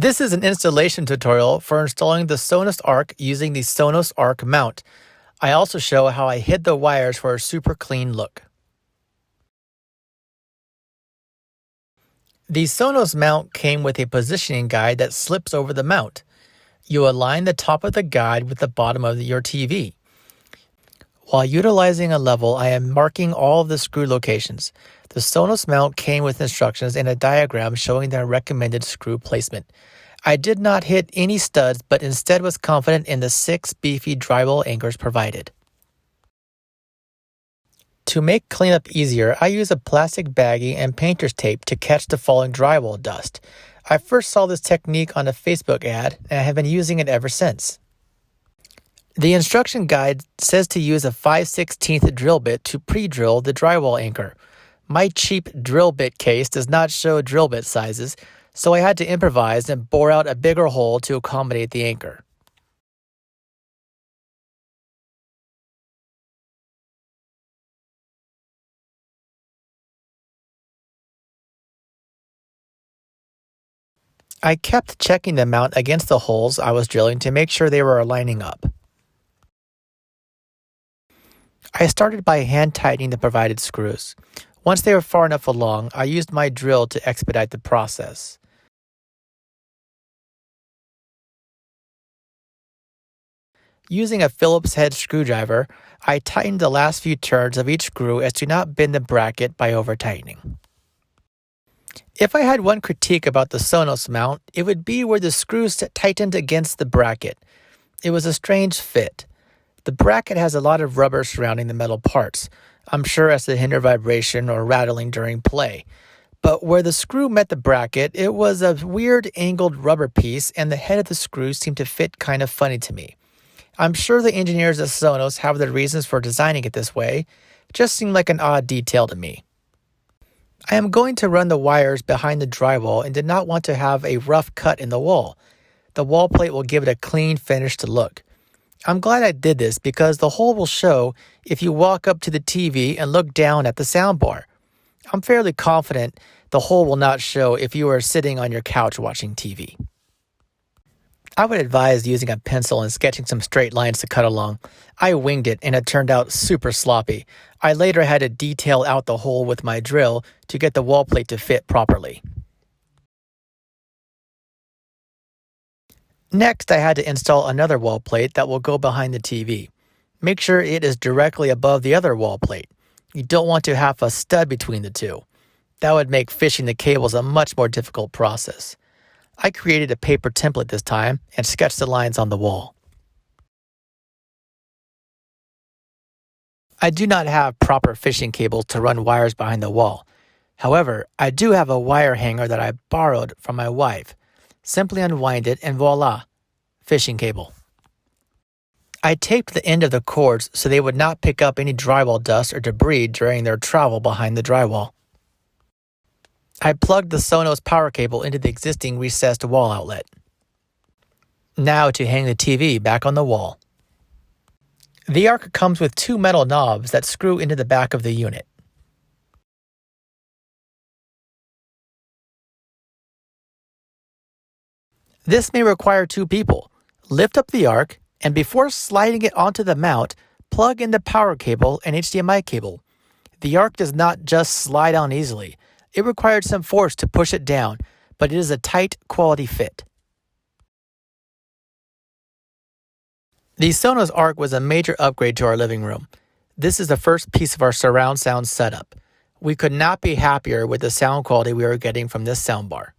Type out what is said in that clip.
This is an installation tutorial for installing the Sonos Arc using the Sonos Arc mount. I also show how I hid the wires for a super clean look. The Sonos mount came with a positioning guide that slips over the mount. You align the top of the guide with the bottom of your TV. While utilizing a level, I am marking all of the screw locations. The Sonos mount came with instructions and a diagram showing their recommended screw placement. I did not hit any studs, but instead was confident in the 6 beefy drywall anchors provided. To make cleanup easier, I use a plastic baggie and painter's tape to catch the falling drywall dust. I first saw this technique on a Facebook ad, and I have been using it ever since. The instruction guide says to use a 5/16 drill bit to pre-drill the drywall anchor. My cheap drill bit case does not show drill bit sizes, so I had to improvise and bore out a bigger hole to accommodate the anchor. I kept checking the mount against the holes I was drilling to make sure they were lining up. I started by hand tightening the provided screws. Once they were far enough along, I used my drill to expedite the process. Using a Phillips head screwdriver, I tightened the last few turns of each screw as to not bend the bracket by over-tightening. If I had one critique about the Sonos mount, it would be where the screws tightened against the bracket. It was a strange fit. The bracket has a lot of rubber surrounding the metal parts, I'm sure as to hinder vibration or rattling during play. But where the screw met the bracket, it was a weird angled rubber piece and the head of the screw seemed to fit kind of funny to me. I'm sure the engineers at Sonos have their reasons for designing it this way. It just seemed like an odd detail to me. I am going to run the wires behind the drywall and did not want to have a rough cut in the wall. The wall plate will give it a clean finish to look. I'm glad I did this because the hole will show if you walk up to the TV and look down at the soundbar. I'm fairly confident the hole will not show if you are sitting on your couch watching TV. I would advise using a pencil and sketching some straight lines to cut along. I winged it and it turned out super sloppy. I later had to detail out the hole with my drill to get the wall plate to fit properly. Next, I had to install another wall plate that will go behind the TV. Make sure it is directly above the other wall plate. You don't want to have a stud between the two. That would make fishing the cables a much more difficult process. I created a paper template this time and sketched the lines on the wall. I do not have proper fishing cables to run wires behind the wall. However, I do have a wire hanger that I borrowed from my wife. Simply unwind it and voila, fishing cable. I taped the end of the cords so they would not pick up any drywall dust or debris during their travel behind the drywall. I plugged the Sonos power cable into the existing recessed wall outlet. Now to hang the TV back on the wall. The Arc comes with 2 metal knobs that screw into the back of the unit. This may require 2 people. Lift up the Arc, and before sliding it onto the mount, plug in the power cable and HDMI cable. The Arc does not just slide on easily. It required some force to push it down, but it is a tight, quality fit. The Sonos Arc was a major upgrade to our living room. This is the first piece of our surround sound setup. We could not be happier with the sound quality we were getting from this soundbar.